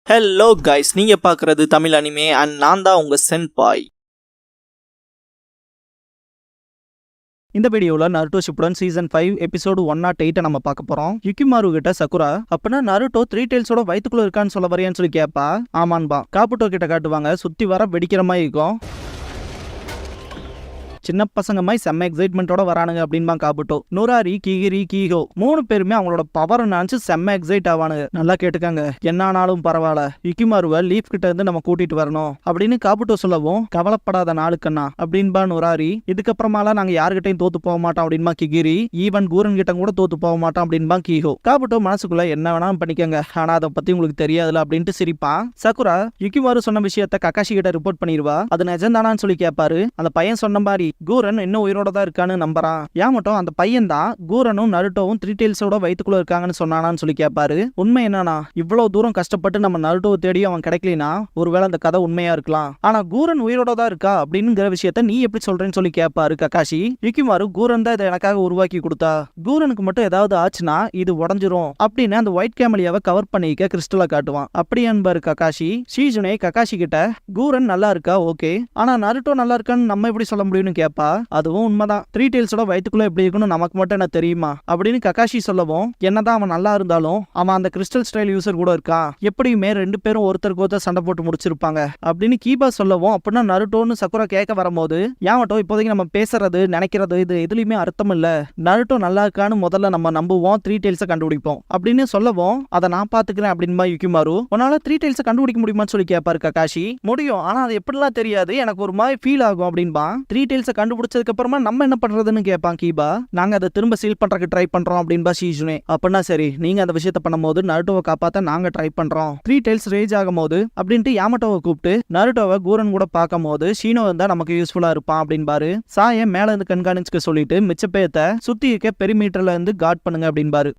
Hello guys, நீங்க பார்க்குறது Tamil anime and நான் தான் உங்க சென்பாய். இந்த வீடியோவில் நருட்டோ ஷிப்புடன் சீசன் 5 எபிசோடு 108 நம்ம பார்க்க போறோம். யுகிமாரு கிட்ட சக்குரா அப்பனா நருட்டோ 3 டெயில்ஸோட வயிற்றுக்குள்ள இருக்கான்னு சொல்ல வரையான்னு சொல்லி கேட்பா. ஆமான்பா. காபுட்டோ கிட்ட காட்டுவாங்க, சுத்தி வர வெடிக்கிற மாதிரி இருக்கும். சின்ன பசங்க மாதிரி செம்ம எக்ஸைட்மெண்ட்டோட வரானுங்க அப்படின்பா காபுட்டோ. நுராரி, கிகிரி, கீஹோ 3 பேருமே அவங்களோட பவரை நினைச்சு செம்ம எக்ஸைட் ஆவானுங்க. நல்லா கேட்டுக்காங்க, என்ன ஆனாலும் பரவாயில்ல, யுகிமாருவை லீஃப் கிட்ட இருந்து நம்ம கூட்டிட்டு வரணும் அப்படின்னு காபுட்டோ சொல்லவும், கவலைப்படாத நாளுக்கண்ணா அப்படின்பா நுராரி. இதுக்கப்புறமாலாம் நாங்க யாருக்கிட்டையும் தோத்து போக மாட்டோம் அப்படின்பா கிகிரி. ஈவன் கூரன் கிட்ட கூட தோத்து போக மாட்டோம் அப்படின்பா கீஹோ. காபுட்டோ மனசுக்குள்ள என்ன வேணாலும் பண்ணிக்கங்க, ஆனா அதை பத்தி உங்களுக்கு தெரியாதுல அப்படின்ட்டு சிரிப்பான். சக்குரா யுகிமாரு சொன்ன விஷயத்த ககாஷி கிட்ட ரிப்போர்ட் பண்ணிடுவா. அது நிஜம்தானான்னு சொல்லி கேட்பாரு. அந்த பையன் சொன்ன மாதிரி கூரன் இன்னும் உயிரோட தான் இருக்கான்னு நம்புறான். ஏன் மட்டும் அந்த பையன் தான் கூரனும் நருட்டோவும் 3 டெயில்ஸோட வயிற்றுக்குள்ள இருக்காங்கன்னு சொன்னானான்னு சொல்லி கேட்பாரு. உண்மை என்னன்னா, இவ்வளவு தூரம் கஷ்டப்பட்டு நம்ம நருட்டோவை தேடி அவன் கிடைக்கலனா ஒருவேளை அந்த கதை உண்மையா இருக்கலாம். ஆனா கூரன் உயிரோட தான் இருக்கா அப்படிங்கிற விஷயத்த நீ எப்படி சொல்றேன்னு சொல்லி கேட்பாரு ககாஷி. யுகிமாரு கூரன் தான் இதை எனக்காக உருவாக்கி கொடுத்தா, கூரனுக்கு மட்டும் ஏதாவது ஆச்சுன்னா இது உடஞ்சிரும் அப்படின்னு அந்த ஒயிட் கேமலியாவை கவர் பண்ணிக்க கிறிஸ்டலை காட்டுவான். அப்படி என்பாரு ககாஷி. ஷீஜுனே ககாஷி கிட்ட கூரன் நல்லா இருக்கா ஓகே, ஆனா நருட்டோ நல்லா இருக்கான்னு நம்ம எப்படி சொல்ல முடியும்னு கேட்பா. அதுவும் உண்மைதான், 3 டெயில்ஸோட வயிற்றுக்குள்ள எப்படி இருக்குன்னு நமக்கு மட்டும் என்ன தெரியுமா அப்படின்னு ககாஷி சொல்லவும், என்னதான் அவன் நல்லா இருந்தாலும் அவன் அந்த கிறிஸ்டல் ஸ்டைல் யூசர் கூட இருக்கான், எப்படியுமே 2 பேரும் ஒருத்தருக்கு ஒருத்தர் சண்டை போட்டு முடிச்சிருப்பாங்க அப்படின்னு கீபா சொல்லவும், அப்படின்னா நருட்டோன்னு சக்குரா கேட்க வரும்போது, ஏமாட்டோ இப்போதைக்கு நம்ம பேசுறது நினைக்கிறது இது எதுலயுமே அர்த்தம் இல்ல, நருட்டோ நல்லா இருக்கான்னு முதல்ல நம்ம நம்புவோம், 3 டெயில்ஸை கண்டுபிடிப்போம் அப்படின்னு சொல்லவும், அதை நான் பாத்துக்கிறேன் அப்படின்பா யுகிமாரு. உன்னால 3 டெயில்ஸை கண்டுபிடிக்க முடியுமான்னு சொல்லி கேட்பாரு ககாஷி. முடியும், ஆனா அது எப்படிலாம் தெரியாது, எனக்கு ஒரு மாதிரி ஃபீல் ஆகும் அப்படின்பா. 3 டெயில்ஸை கண்டுபிடிச்சதுக்கு அப்புறமா நம்ம என்ன பண்றதுன்னு கேட்பான் கீபா. நாங்க அதை திரும்ப சீல் பண்றதுக்கு ட்ரை பண்றோம் அப்படின்பா ஷீஜுனே. அப்படின்னா சரி, நீங்க அந்த விஷயத்த பண்ணும்போது நருட்டோவை காப்பாத்த நாங்க ட்ரை பண்றோம். 3 டெயில்ஸ் ரேஜ் ஆகும் போது அப்படின்ட்டு யாமட்டோவை கூப்பிட்டு நருட்டோவை கூரன் கூட பார்க்கும் போது ஷீனோ இருந்தா நமக்கு யூஸ்ஃபுல்லா இருப்பான் அப்படின்பாரு. சாய மேல இருந்து கண்காணிச்சுக்க சொல்லிட்டு மிச்ச பேத்த சுத்தி இருக்க பெரிமீட்டர்ல இருந்து கார்ட் பண்ணுங்க அப்படின்பாரு.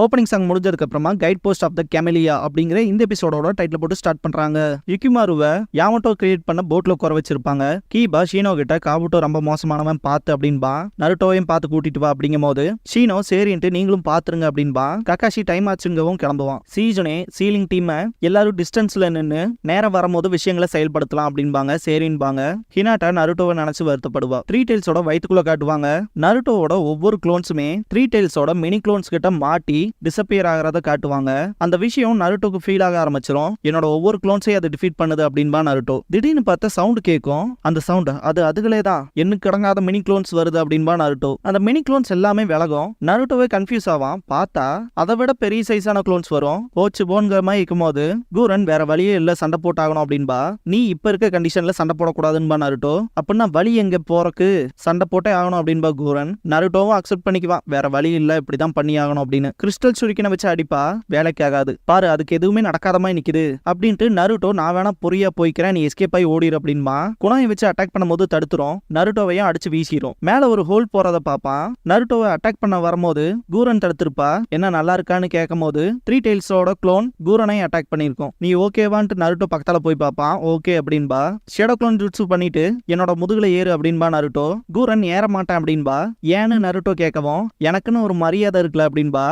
ஓப்பனிங் சாங் முடிஞ்சதுக்கு அப்புறமா guide post of the camellia அப்படிங்கிற இந்த எபிசோடோட டைட்டில் போட்டு ஸ்டார்ட் பண்றாங்க. யுகிமாருவை யாமட்டோ கிரியேட் பண்ண போட்ல குறை வச்சிருப்பாங்க. கீபா ஷீனோ கிட்ட காபுட்டோ ரொம்ப மோசமானவன் பார்த்து அப்படின்பா. நருட்டோவையும் பார்த்து கூட்டிட்டு வா அப்படிங்கும் போது ஷீனோ சரின்ட்டு நீங்களும் பாத்துருங்க அப்படின்பா. ககாஷி டைம் ஆச்சுங்கவும் கிளம்புவான். சீஜனே சீலிங் டீம் எல்லாரும் டிஸ்டன்ஸ்ல நின்று நேரம் வரும்போது விஷயங்களை செயல்படுத்தலாம் அப்படின்பாங்க. சரின்பாங்க. ஹினாட்டா நருட்டோவை நினைச்சு வருத்தப்படுவா. 3 டெயில்ஸோட வயிற்றுக்குள்ள காட்டுவாங்க. நருட்டோவோட ஒவ்வொரு குளோன்ஸுமே 3 டெயில்ஸோட மினி குளோன்ஸ் கிட்ட மாட்டி டிசப்பியர் ஆகிறத காட்டுவாங்க. அந்த விஷயம் நருட்டோக்கு ஃபீல் ஆக ஆரம்பிச்சிடும். என்னோட ஒவ்வொரு குளோன்ஸையும் அதை டிஃபீட் பண்ணுது அப்படின்பா நருட்டோ. திடீர்னு பார்த்தா சவுண்ட் கேட்கும். அந்த சவுண்ட் அதுகளே தான் எண்ணுக்கு கடங்காத மினி குளோன்ஸ் வருது அப்படின்பா நருட்டோ. அந்த மினி குளோன்ஸ் எல்லாமே விலகும். நருட்டோவே கன்ஃபியூஸ் ஆவான். பார்த்தா அதை விட பெரிய சைஸான குளோன்ஸ் வரும். போச்சு போன்கிற மாதிரி இருக்கும்போது கூரன் வேற வழியே இல்ல, சண்டை போட்டாகணும் அப்படின்பா. நீ இப்ப இருக்க கண்டிஷன்ல சண்டை போடக்கூடாதுன்பா நருட்டோ. அப்படின்னா வழி எங்க போறக்கு, சண்டை போட்டே ஆகணும் அப்படின்பா கூரன். நருட்டோவும் அக்செப்ட் பண்ணிக்குவான், வேற வழி இல்ல, இப்படிதான் பண்ணி ஆகணும் அப்படின்னு. கிறிஸ்டல் சுரிக்கனை வச்சு அடிப்பா, வேலைக்கு ஆகாது பாரு, அதுக்கு எதுவுமே நடக்காத மாதிரி நிக்குது அப்படின்ட்டு நருட்டோ நான் வேணா பொறியா போய்க்கிறேன், நீ எஸ்கேப் ஆகி ஓடிரு அப்படின்பா. குணாயை வச்சு அட்டாக் பண்ணும்போது தடுத்துரும். நருட்டோவையும் அடிச்சு வீசிரும். மேல ஒரு ஹோல் போறத பாப்பான். நருட்டோவை அட்டாக் பண்ண வரும்போது கூரன் தடுத்திருப்பா. என்ன நல்லா இருக்கான்னு கேட்கும் போது 3 டெயில்ஸோட க்ளோன் கூரனை அட்டாக் பண்ணிருக்கோம். நீ ஓகேவான்ட்டு நருட்டோ பக்கத்தால போய் பாப்பான். ஓகே அப்படின்பா. ஷேடோ க்ளோன் ஜுட்சு பண்ணிட்டு என்னோட முதுகுல ஏறு அப்படின்பா நருட்டோ. கூரன் ஏற மாட்டேன் அப்படின்பா. ஏன்னு நருட்டோ கேட்கவும், எனக்குன்னு ஒரு மரியாதை இருக்குல்ல அப்படின்பா.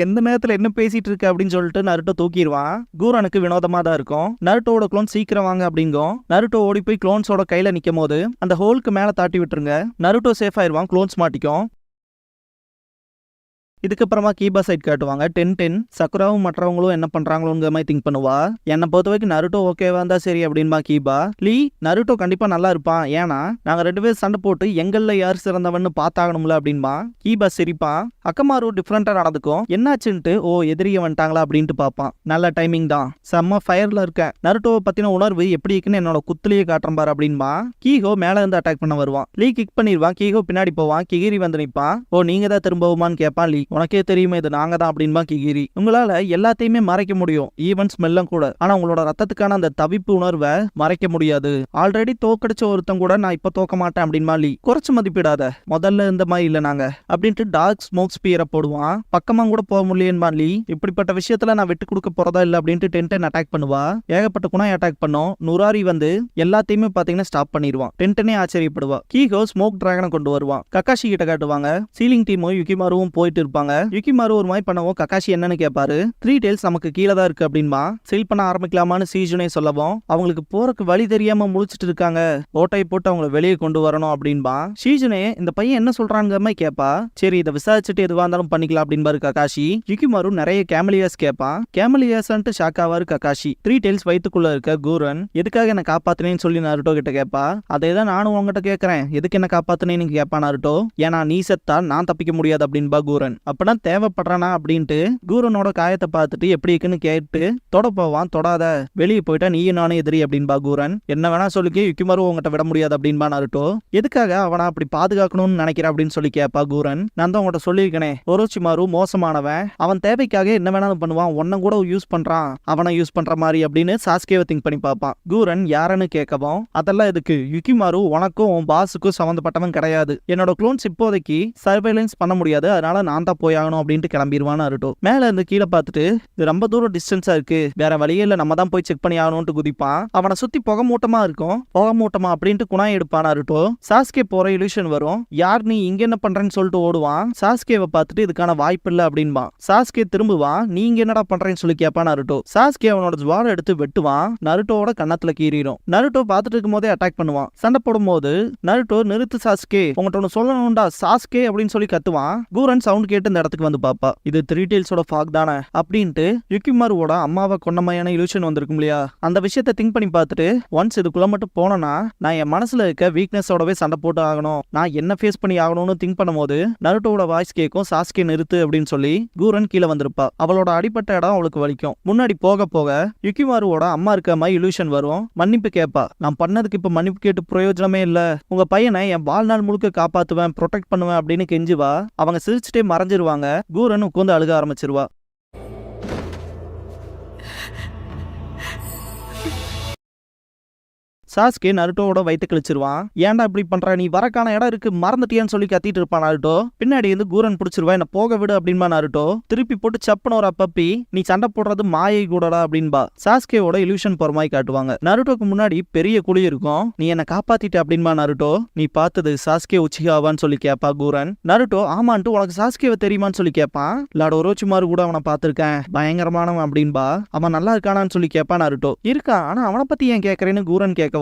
எந்த நேரத்துல என்ன பேசிட்டு இருக்கு அப்படின்னு சொல்லிட்டு நருட்டோ தூக்கிடுவான். கூரனுக்கு வினோதமா தான் இருக்கும். நருட்டோட க்ளோன் சீக்கிரம் வாங்க அப்படிங்கும். நருட்டோ ஓடி போய் க்ளோன்ஸோட கையில நிக்கும் போது அந்த ஹோலுக்கு மேல தாட்டி விட்டுருங்க. Naruto safe ஆயிருவான். க்ளோன்ஸ் மாட்டிக்கும். இதுக்கப்புறமா கீபா சைட் காட்டுவாங்க. 10-10 சக்குராவும் மற்றவங்களும் என்ன பண்றாங்களோங்கிற மாதிரி திங்க் பண்ணுவா. என்னை பொறுத்த வரைக்கும் நருட்டோ ஓகேவா இருந்தா சரி அப்படின்பா கீபா. லீ நருட்டோ கண்டிப்பா நல்லா இருப்பான், ஏன்னா நாங்க 2 பேரும் சண்டை போட்டு எங்கள்ல யார் சிறந்தவன்னு பார்த்தாகணும்ல அப்படின்பா. கீபா சிரிப்பா. அக்கமாரு டிஃப்ரெண்டா நடந்துக்கும். என்னாச்சுன்ட்டு ஓ எதிரிய வந்துட்டாங்களா அப்படின்ட்டு பார்ப்பான். நல்ல டைமிங் தான், செம்ம ஃபயர்ல இருக்க. நருட்டோவை பத்தின உணர்வு எப்படி இருக்குன்னு என்னோட குத்துலயே காட்டுறேன் பாரு அப்படின்பா. கீகோ மேல இருந்து அட்டாக் பண்ண வருவான். லீ கிக் பண்ணிடுவான். கீகோ பின்னாடி போவான். கிகிரி வந்து நிப்பான். ஓ நீங்க தான் திரும்பவுமான்னு கேட்பான் லீ. உனக்கே தெரியுமே இது நாங்க தான் அப்படின்பா கிகிரி. உங்களால எல்லாத்தையுமே மறைக்க முடியும், ஈவன் ஸ்மெல்லும் கூட. ஆனா உங்களோட ரத்தத்துக்கான அந்த தவிப்பு உணர்வை மறைக்க முடியாது. ஆல்ரெடி தோக்கடிச்ச ஒருத்தன் கூட நான் இப்ப தோக்க மாட்டேன் அப்படின்பா லீ. குறைச்சு மதிப்பிடாத, முதல்ல இந்த மாதிரி இல்ல நாங்க அப்படின்ட்டு டார்க் ஸ்மோக் ஸ்பியரை போடுவான். பக்கமா கூட போக முடியேன்பா லீ. இப்படிப்பட்ட விஷயத்துல நான் விட்டு கொடுக்க போறதா இல்ல அப்படின்ட்டு டென்டன் அட்டாக் பண்ணுவா. ஏகப்பட்ட குணாய் அட்டாக் பண்ணும். நுராரி வந்து எல்லாத்தையுமே பாத்தீங்கன்னா ஸ்டாப் பண்ணிடுவான். டென்டனே ஆச்சரியப்படுவா. கீகோ ஸ்மோக் டிராகனை கொண்டு வருவான். கக்காஷி கிட்ட காட்டுவாங்க. சீலிங் டீமும் யுகிமாருவும் போயிட்டு இருப்பாங்க. யுகிமாரு ஒரு மாதிரி பண்ணவும் கக்காஷி என்னன்னு கேட்பாரு. 3 டெய்ல்ஸ் நமக்கு கீழே தான் இருக்கு அப்படின்பா. செல் பண்ண ஆரம்பிக்கலாமான்னு சீஜுனே சொல்லவும் அவங்களுக்கு போறக்கு வழி தெரியாம முழிச்சிட்டு இருக்காங்க. ஓட்டை போட்டு அவங்களை வெளியே கொண்டு வரணும் அப்படின்பா. சீஜுனே இந்த பையன் என்ன சொல்றாங்க மாதிரி கேப்பா. சரி இதை விசாரிச்சுட்டு எதுவா இருந்தாலும் பண்ணிக்கலாம் அப்படின்பாரு கக்காஷி. யுகிமாரு நிறைய கேமலியாஸ் கேட்பான். கேமலியாஸ்ன்ட்டு ஷாக் ஆவாரு கக்காஷி. 3 டெய்ல்ஸ் வயிற்றுக்குள்ள இருக்க கூரன் எதுக்காக என்ன காப்பாத்துனேன்னு சொல்லி நருட்டோ கிட்ட கேட்பா. அதே தான் நானும் உங்ககிட்ட கேட்கறேன், எதுக்கு என்ன காப்பாத்துனேன்னு கேட்பா நருட்டோ. ஏன்னா நீ செத்தா நான் தப்பிக்க முடியாது அப்படின்பா கூரன். அப்பதான் தேவைப்படுறானா அப்படின்ட்டு கூரனோட காயத்தை பார்த்துட்டு எப்படி இருக்குன்னு கேட்டு தொட போவான். தொடாத, வெளியே போயிட்டா நீயும் நானும் எதிரி அப்படின்பா கூரன். என்ன வேணா சொல்லிக்க, யுகிமாரு உங்ககிட்ட விட முடியாது அப்படின்பா நருட்டோ. எதுக்காக அவனை அப்படி பாதுகாக்கணும்னு நினைக்கிற அப்படின்னு சொல்லி கேட்பா கூரன். நான் தான் உங்கள்கிட்ட சொல்லியிருக்கேனே, ஒரோச்சிமாரு மோசமானவன், அவன் தேவைக்காக என்ன வேணாலும் பண்ணுவான், ஒன்ன கூட யூஸ் பண்றான், அவனை யூஸ் பண்ற மாதிரி அப்படின்னு சாஸ்கேவை திங்க் பண்ணி பார்ப்பான். கூரன் யாருன்னு கேட்கவும் அதெல்லாம் எதுக்கு, யுகிமாரு உனக்கும் உன் பாஸுக்கும் சம்மந்தப்பட்டவன் கிடையாது, என்னோட க்ளோன்ஸ் இப்போதைக்கு சர்வைலன்ஸ் பண்ண முடியாது, அதனால நான் தான் போய் ஆகணும் அப்படின்ட்டு கிளம்பிடுவான்னு அருட்டோ. மேல இருந்து கீழே பார்த்துட்டு இது ரொம்ப தூரம் டிஸ்டன்ஸா இருக்கு, வேற வழியே இல்ல, நம்ம தான் போய் செக் பண்ணி ஆகணும்னு குதிப்பான். அவனை சுத்தி புகை மூட்டமா இருக்கும். புகை மூட்டமா அப்படின்ட்டு குணாய் எடுப்பான் அருட்டோ. சாஸ்கே போற இல்யூஷன் வரும். யார் நீ இங்க என்ன பண்றேன்னு சொல்லிட்டு ஓடுவான். சாஸ்கேவை பார்த்துட்டு இதுக்கான வாய்ப்பு இல்ல அப்படின்பான். சாஸ்கே திரும்புவான். நீங்க என்னடா பண்றேன்னு சொல்லி கேட்பான் நருட்டோ. சாஸ்கே அவனோட ஜுவாலை எடுத்து வெட்டுவான். நருட்டோட கண்ணத்துல கீறிடும். நருட்டோ பார்த்துட்டு இருக்கும் போதே அட்டாக் பண்ணுவான். சண்டை போடும் போது நருட்டோ நிறுத்து சாஸ்கே, உங்கள்கிட்ட ஒன்று சொல்லணும்டா சாஸ்கே அப்படின்னு சொல்லி கத்துவான். கூரன் சவுண்ட் கேட்டு இந்த இடத்துக்கு வந்து பாப்பா. இது 3 டெய்ல்ஸோட ஃபாக் தானே அப்படின்ட்டு யுகிமாருவோட அம்மாவை கொன்னமையான இல்யூஷன் வந்திருக்கும் இல்லையா, அந்த விஷயத்தை திங்க் பண்ணி பார்த்துட்டு ஒன்ஸ் இதுக்குள்ள மட்டும் போனனா நான் என் மனசுல இருக்க வீக்னஸோடவே சண்டை போட்டு ஆகணும், நான் என்ன ஃபேஸ் பண்ணி ஆகணும்னு திங்க் பண்ணும்போது நருட்டோட வாய்ஸ் கேட்கும். சாஸ்கே நிறுத்து அப்படின்னு சொல்லி கூரன் கீழே வந்திருப்பா. அவளோட அடிப்பட்ட இடம் அவளுக்கு வலிக்கும். முன்னாடி போக போக யுகிமாருவோட அம்மா இருக்க மாதிரி இல்யூஷன் வரும். மன்னிப்பு கேட்பா. நான் பண்ணதுக்கு இப்ப மன்னிப்பு கேட்டு பிரயோஜனமே இல்ல, உங்க பையனை என் வாழ்நாள் முழுக்க காப்பாத்துவேன், ப்ரொடெக்ட் பண்ணுவேன் அப்படின்னு கெஞ்சுவா. அவங்க சிரிச்சுட்டே மறைஞ்சிருவாங்க. கூரன் உட்காந்து அழுக ஆரம்பிச்சிருவா. சாஸ்கே நருட்டோவோட வயிற்று கிழிச்சிருவான். ஏன்டா இப்படி பண்ற, நீ வரக்கான இடம் இருக்கு மறந்துட்டியான்னு சொல்லி கத்திட்டு இருப்பான் நருட்டோ. பின்னாடி இருந்து கூரன் பிடிச்சிருவா. என்ன போக விடு அப்படின்பா நருட்டோ. திருப்பி போட்டு சப்பன ஒரு அப்பப்பி, நீ சண்டை போடுறது மாயை கூடடா அப்படின்பா. சாஸ்கேவோட இல்யூஷன் போற மாதிரி காட்டுவாங்க. நருட்டோக்கு முன்னாடி பெரிய குழி இருக்கும். நீ என்ன காப்பாத்திட்ட அப்படின்பா நருட்டோ. நீ பார்த்தது சாஸ்கே உச்சிகாவான்னு சொல்லி கேட்பா கூரன். நருட்டோ ஆமான்ட்டு உனக்கு சாஸ்கேவை தெரியுமான்னு சொல்லி கேட்பான். லாட ஒரோச்சிமாரு கூட அவனை பார்த்திருக்கேன், பயங்கரமானவன் அப்படின்பா. அவன் நல்லா இருக்கானான்னு சொல்லி கேட்பான் நருட்டோ. இருக்கா, ஆனா அவனை பத்தி ஏன் கேட்கறேன்னு கூரன் கேட்க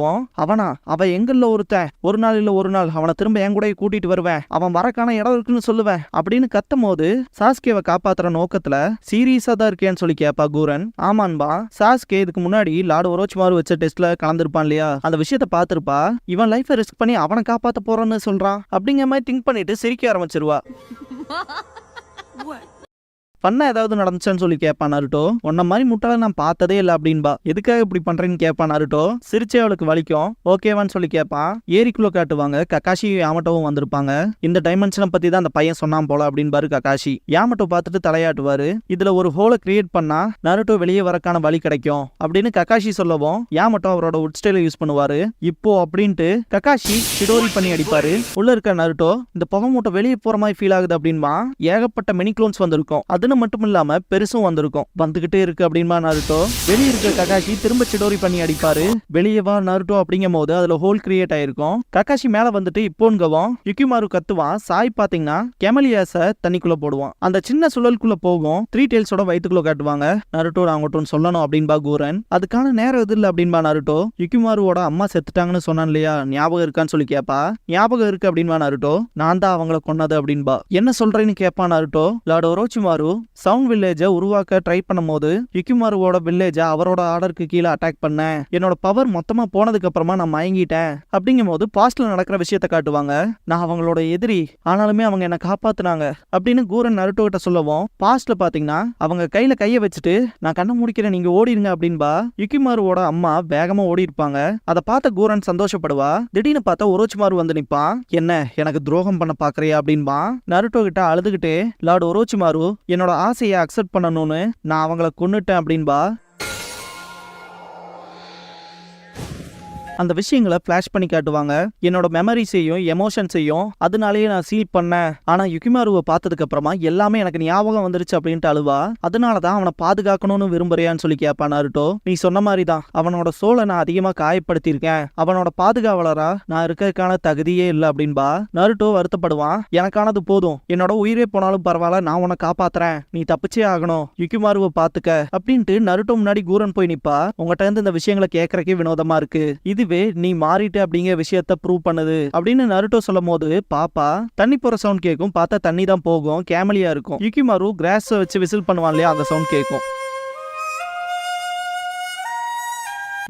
அவனா, அவன் எங்கல்ல ஒருத்தன், ஒரு நாள் இல்ல ஒரு நாள் அவனை திரும்ப என் கூட கூட்டிட்டு வருவேன், அவன் வரக்கான இடம் இருக்குன்னு சொல்லுவேன் அப்படின்னு கத்தும் போது சாஸ்கேவை காப்பாத்துற நோக்கத்துல சீரியஸா தான் இருக்கேன்னு சொல்லி கேப்பா கூரன். ஆமான்பா, சாஸ்கே இதுக்கு முன்னாடி லார்டு ஒரோச்சிமாரு வச்ச டெஸ்ட்ல கலந்துருப்பான் இல்லையா, அந்த விஷயத்த பாத்துருப்பா. இவன் லைஃபை ரிஸ்க் பண்ணி அவனை காப்பாத்த போறான்னு சொல்றான் அப்படிங்கிற மாதிரி திங்க் பண்ணிட்டு சிரிக்க ஆரம்பிச்சிருவா. பண்ண ஏதாவது நடந்துச்சான்னு சொல்லி கேட்பான் நருட்டோ. உன்ன மாதிரி முட்டாள நான் பார்த்ததே இல்லை அப்படின்பா. எதுக்காக இப்படி பண்றேன்னு கேட்பான் நருட்டோ. சிரிச்சே அவளுக்கு வலிக்கும். ஓகேவான்னு சொல்லி கேட்பான். ஏரிக்குள்ள காட்டுவாங்க. கக்காஷி யாமட்டோவும் வந்திருப்பாங்க. இந்த டைமென்ஷனை பத்தி தான் அந்த பையன் சொன்னான் போல அப்படின்பாரு கக்காஷி. யாமட்டோ பார்த்துட்டு தலையாட்டுவாரு. இதுல ஒரு ஹோலை கிரியேட் பண்ணா நருட்டோ வெளியே வரக்கான வழி கிடைக்கும் அப்படின்னு கக்காஷி சொல்லவும் யாமட்டோ அவரோட உட் ஸ்டைல யூஸ் பண்ணுவாரு. இப்போ அப்படின்ட்டு கக்காஷி ஷிடோரி பண்ணி அடிப்பாரு. உள்ள இருக்க நருட்டோ இந்த புகை மூட்டை வெளியே போற மாதிரி ஃபீல் ஆகுது அப்படின்பா. ஏகப்பட்ட மினி க்ளோன்ஸ் வந்திருக்கும். அதுன்னு மட்டும் இல்லாம பெருசும் வந்திருக்கும். வந்துகிட்டே இருக்கு அப்படின்பா நருட்டோ. வெளியே இருக்க கக்காஷி திரும்ப சிடோரி பண்ணி அடிப்பாரு. வெளியே வா நருட்டோ அப்படிங்கும் போது அதுல ஹோல் கிரியேட் ஆயிருக்கும். கக்காஷி மேல வந்துட்டு இப்போன்கவும் யுகிமாரு கத்துவான். சாய் பாத்தீங்கன்னா கெமலியாஸ தண்ணிக்குள்ள போடுவான். அந்த சின்ன சுழலுக்குள்ள போகும். 3 டெய்ல்ஸோட வயிற்றுக்குள்ள காட்டுவாங்க. நருட்டோ அவங்கட்டோன்னு சொல்லணும் அப்படின்பா கூரன். அதுக்கான நேரம் எது இல்லை அப்படின்பா நருட்டோ. யுகிமாருவோட அம்மா செத்துட்டாங்கன்னு சொன்னான் இல்லையா, ஞாபகம் இருக்கான்னு சொல்லி கேப்பா. ஞாபகம் இருக்கு அப்படின்பா நருட்டோ. நான் தான் அவங்கள கொன்னது அப்படின்பா. என்ன சொல்றேன்னு கேப்பா நருட்டோ. லார்டு ஒரோச்சிமாரு சவுண்ட் வில்லேஜை உருவாக்க ட்ரை பண்ணும்போது யுகிமாருவோட வில்லேஜை அவரோட ஆர்டருக்கு கீழே அட்டாக் பண்ணேன். என்னோட பவர் மொத்தமா போனதுக்கு அப்புறமா நான் மயங்கிட்டேன். அப்படிங்கும் போது பாஸ்ட்ல நடக்கிற விஷயத்த காட்டுவாங்க. நான் அவங்களோட எதிரி, ஆனாலுமே அவங்க என்ன காப்பாத்துனாங்க அப்படின்னு கூரன் நருட்டோ கிட்ட சொல்லவும், பாஸ்ட்ல பாத்தீங்கன்னா அவங்க கையில கைய வச்சுட்டு நான் கண்ணை முடிக்கிறேன், நீங்க ஓடிடுங்க அப்படின்பா. யுகிமாருவோட அம்மா வேகமா ஓடி இருப்பாங்க. அதை பார்த்த கூரன் சந்தோஷப்படுவா. திடீர்னு பார்த்தா ஒரோச்சிமாரு வந்து நிப்பான். என்ன எனக்கு துரோகம் பண்ண பாக்குறியா அப்படின்பா. நருட்டோ கிட்ட அழுதுகிட்டே, லார்ட் ஒரோச்சிமாரு என்னோட ஆசையை அக்செப்ட் பண்ணணும்னு நான் அவங்கள கொன்னுட்டேன் அப்படின்பா. அந்த விஷயங்களை ஃபிளாஷ் பண்ணி காட்டுவாங்க. என்னோட மெமரிஸையும் எமோஷன்ஸையும் அதனாலேயே நான் சீல் பண்ணேன். ஆனா யுகிமாருவை பார்த்ததுக்கு அப்புறமா எல்லாமே எனக்கு ஞாபகம் வந்துருச்சு அப்படின்ட்டு அழுவா. அதனாலதான் அவனை பாதுகாக்கணும்னு விரும்புறியான்னு சொல்லி கேட்பா நருட்டோ. நீ சொன்ன மாதிரிதான், அவனோட சோலை நான் அதிகமா காயப்படுத்தியிருக்கேன். அவனோட பாதுகாவலரா நான் இருக்கிறதுக்கான தகுதியே இல்லை அப்படின்பா. நருட்டோ வருத்தப்படுவான். எனக்கானது போதும், என்னோட உயிரே போனாலும் பரவாயில்ல, நான் உன்னை காப்பாத்துறேன், நீ தப்பிச்சே ஆகணும், யுகிமாருவை பாத்துக்க அப்படின்ட்டு நருட்டோ முன்னாடி கூரன் போய் நிப்பா. உங்ககிட்ட இருந்து இந்த விஷயங்களை கேட்கறக்கே வினோதமா இருக்கு, இதுவே நீ மாறிட்டு அப்படிங்கிற விஷயத்த ப்ரூவ் பண்ணுது அப்படின்னு நருட்டோ சொல்லும் போது பாப்பா தண்ணி போற சவுண்ட் கேட்கும். பார்த்தா தண்ணி தான் போகும், கேமலியா இருக்கும். யுகிமாரு கிராஸ் வச்சு விசில் பண்ணுவான் இல்லையா, அந்த சவுண்ட் கேட்கும்.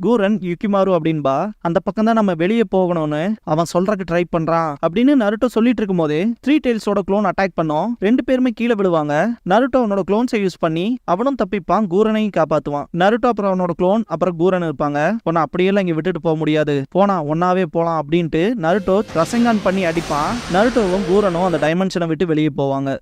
கூரன் யுகிமாரு அப்படின்பா. அந்த பக்கம் தான் நம்ம வெளியே போகணும்னு அவன் சொல்றதுக்கு ட்ரை பண்றான் அப்படின்னு நருட்டோ சொல்லிட்டு இருக்கும் போதே த்ரீ டெயில்ஸோட க்ளோன் அட்டாக் பண்ணோம். ரெண்டு பேருமே கீழே விழுவாங்க. நருட்டோ அவனோட க்ளோன்ஸை யூஸ் பண்ணி அவனும் தப்பிப்பான், கூரனையும் காப்பாத்துவான். நருட்டோ அப்புறம் அவனோட க்ளோன் அப்புறம் கூரன் இருப்பாங்க. உன்னை அப்படியெல்லாம் இங்க விட்டுட்டு போக முடியாது, போனா ஒன்னாவே போலாம் அப்படின்ட்டு நருட்டோ ரசங்கான் பண்ணி அடிப்பான். நருட்டோவும் கூரனும் அந்த டைமென்ஷனை விட்டு வெளியே போவாங்க.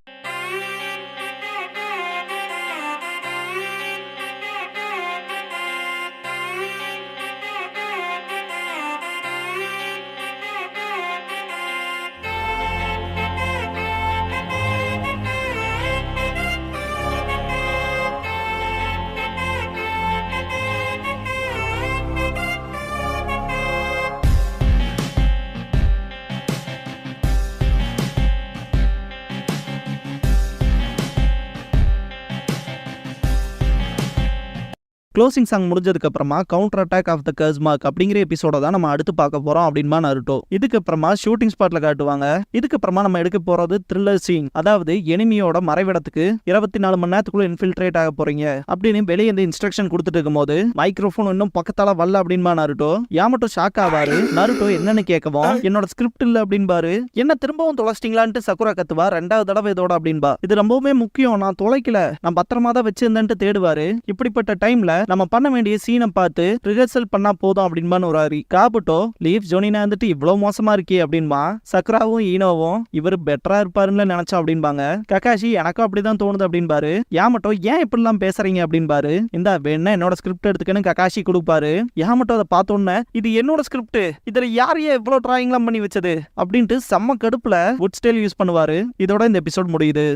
க்ளோசிங் சாங் முடிஞ்சதுக்கு அப்புறமா counter attack of the curse mark அப்படிங்கிற எபிசோட தான் நம்ம அடுத்து பார்க்க போறோம் அப்படின்பா நருட்டோ. இதுக்கப்புறமா ஷூட்டிங் ஸ்பாட்ல காட்டுவாங்க. இதுக்கப்புறமா நம்ம எடுக்க போறது த்ரில்லர் சீன். அதாவது எனிமியோட மறைவிடத்துக்கு 24 மணி நேரத்துக்குள்ள இன்ஃபில்ட்ரேட் ஆக போறீங்க அப்படின்னு வெளியே இந்த இன்ஸ்ட்ரக்ஷன் கொடுத்துட்டு இருக்கும் போது மைக்ரோஃபோன் இன்னும் பக்கத்தால வரல அப்படின்பா நருட்டோ. யாமட்டோ ஷாக் ஆவாரு. நருட்டோ என்னன்னு கேட்கவும் என்னோட ஸ்கிரிப்ட் இல்ல அப்படின்பாரு. என்ன திரும்பவும் தொலைச்சிட்டீங்களான்ட்டு சக்குரா கத்துவா. ரெண்டாவது தடவை இதோட அப்படின்பா. இது ரொம்பவுமே முக்கியம், நான் தொலைக்கல, நான் பத்திரமா தான் வச்சிருந்தேன்ட்டு தேடுவாரு. இப்படிப்பட்ட டைம்ல நம்ம பண்ண வேண்டிய சீனை பார்த்து ரிஹர்சல் பண்ணா போதும் அப்படின்பான்னு ஒரு காபுட்டோ. லீஃப் ஜோனினா வந்துட்டு இவ்வளவு மோசமா இருக்கே அப்படின்பா. சக்ராவும் ஈனோவும் இவர் பெட்டரா இருப்பாருன்னு நினைச்சா அப்படின்பாங்க. ககாஷி எனக்கும் அப்படிதான் தோணுது அப்படின்பாரு. யாமட்டோ ஏன் இப்படிலாம் பேசுறீங்க அப்படின்பாரு. இந்த வேணா என்னோட ஸ்கிரிப்ட் எடுத்துக்கன்னு ககாஷி கொடுப்பாரு. யாமட்டோ அதை பார்த்தோன்னே இது என்னோட ஸ்கிரிப்ட், இதுல யாரையே இவ்வளவு டிராயிங்லாம் பண்ணி வச்சது அப்படின்ட்டு செம்ம கடுப்புல வுட் ஸ்டைல் யூஸ் பண்ணுவாரு. இதோட இந்த எபிசோட் முடியுது.